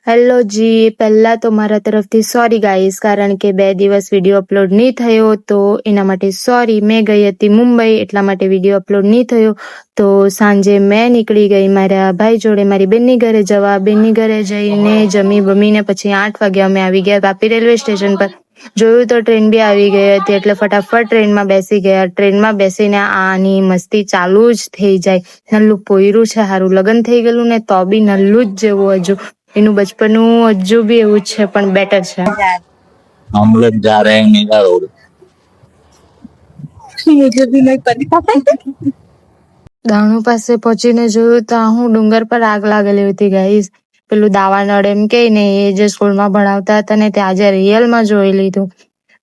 Hello જી, પહેલા તો મારા તરફથી સોરી ગાઈસ, કારણ કે 2 દિવસ વિડીયો અપલોડ નહીં થયો તો એના માટે સોરી. મેં ગઈ હતી મુંબઈ, એટલા માટે વિડીયો અપલોડ નહીં થયો. તો સાંજે મેં નીકળી ગઈ મારા ભાઈ જોડે મારી બેનની ઘરે જવા. બેનની ઘરે જઈને જમી બમીને પછી 8 વાગે અમે આવી ગયા વાપી રેલવે સ્ટેશન પર. જોયું તો ટ્રેન બી આવી ગઈ હતી, એટલે ફટાફટ ટ્રેનમાં બેસી ગયા. ટ્રેનમાં બેસીને આની મસ્તી ચાલુ જ થઈ જાય. નલ્લું પોયરું છે, હારું લગ્ન થઈ ગયેલું ને તો બી નલ્લું જ જેવું હજુ. એનું બચપનું હજુ બી એવું જ છે, પણ બેટર છે. हम लोग जा रहे हैं नीला रोड। मुझे भी नहीं पता। દાણુ પાસે પહોંચીને જોયું તો હું ડુંગર પર આગ લાગેલી હતી ગાઈસ. પેલું દાવા નળ એમ કે ને, એ જે સ્કૂલમાં ભણાવતા હતા ને તે આજે રિયલમાં જોઈ લીધું.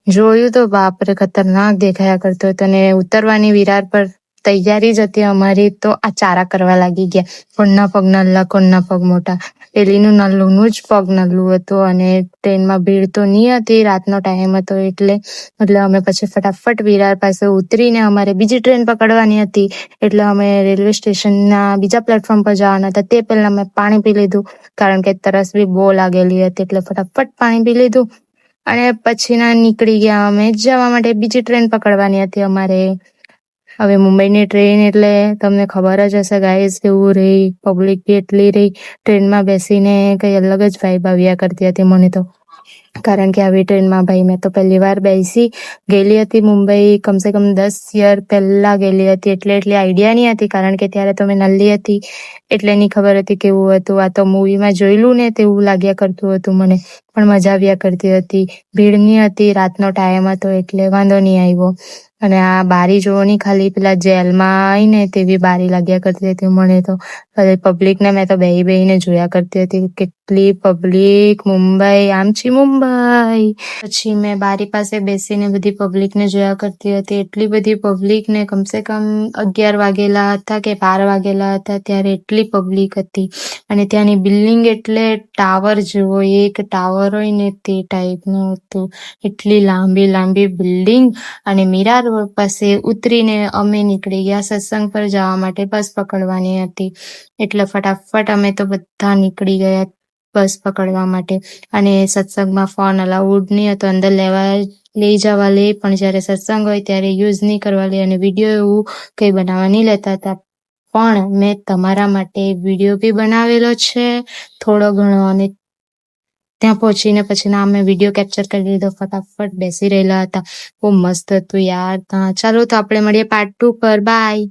જોયું તો બાપરે, ખતરનાક દેખાયા કરતો હતો. અને ઉતરવાની વિરાર પર તૈયારી જ હતી અમારી, તો આ ચારા કરવા લાગી ગયા. કોણના પગ નલ્લા, કોણના પગ મોટા. પેલીનું નલ્લુંનું જ પગ નલ્લું હતું. અને ટ્રેનમાં ભીડ તો નહીં હતી, રાતનો ટાઈમ હતો એટલે અમે પછી ફટાફટ વિરાર પાસે ઉતરીને અમારે બીજી ટ્રેન પકડવાની હતી. એટલે અમે રેલવે સ્ટેશનના બીજા પ્લેટફોર્મ પર જવાના હતા. તે પહેલા મેં પાણી પી લીધું, કારણ કે તરસ બી બહુ લાગેલી હતી. એટલે ફટાફટ પાણી પી લીધું અને પછી નીકળી ગયા અમે જવા માટે. બીજી ટ્રેન પકડવાની હતી અમારે. હવે મુંબઈની ટ્રેન એટલે તમને ખબર જ હશે ગાઈસ, કેવું રહી, પબ્લિક બી એટલી રહી. ટ્રેનમાં બેસીને કઈ અલગ જ વાઇબ આવ્યા કરતી હતી મને તો. કારણ કે આવી ટ્રેનમાં ભાઈ મેં તો પહેલી વાર બેસી ગયેલી હતી મુંબઈ. કમસે કમ 10 યર પહેલા ગયેલી હતી, એટલી આઈડિયા નહીં હતી, કારણ કે ત્યારે તો મેં નલ્લી હતી એટલે નહીં ખબર હતી કેવું હતું. આ તો મૂવીમાં જોયેલું ને તેવું લાગ્યા કરતું હતું મને, પણ મજા આવ્યા કરતી હતી. ભીડ નહીં હતી, રાતનો ટાઈમ હતો એટલે વાંધો નહીં આવ્યો. અને આ બારી જોવાની, ખાલી પેલા જેલમાં આવીને તેવી બારી લાગ્યા કરતી હતી મને તો. પબ્લિકને મેં તો બેહીને જોયા કરતી હતી, કેટલી પબ્લિક. મુંબઈ આમચી મુંબઈ. પછી મેં બારી પાસે બેસીને બધી પબ્લિકને જોયા કરતી હતી. એટલી બધી પબ્લિકને, કમસે કમ 11 વાગેલા હતા કે 12 વાગેલા હતા ત્યારે એટલી પબ્લિક હતી. અને ત્યાંની બિલ્ડિંગ એટલે ટાવર જેવો, એક ટાવર હોય ને તે ટાઈપનું હતું. એટલી લાંબી લાંબી બિલ્ડિંગ. અને મીરા રોડ પાસે ઉતરીને અમે નીકળી ગયા સત્સંગ પર જવા માટે. બસ પકડવાની હતી એટલે ફટાફટ અમે તો બધા નીકળી ગયા બસ પકડવા માટે. અને સત્સંગમાં ફોન અલાઉડ નહીં હતો, અંદર લઈ જવા લે, પણ જ્યારે સત્સંગ હોય ત્યારે યુઝ નહીં કરવા લે. અને વિડીયો એવું કંઈ બનાવવા નહીં લેતા હતા. પણ મેં તમારા માટે વિડીયો બી બનાવેલો છે થોડો ઘણો. અને ત્યાં પહોંચીને પછી અમે વિડીયો કેપ્ચર કરી લીધો. ફટાફટ બેસી રહેલા હતા. બહુ મસ્ત હતું યાર ત્યાં. ચાલો તો આપણે મળીએ પાર્ટ 2 પર. બાય.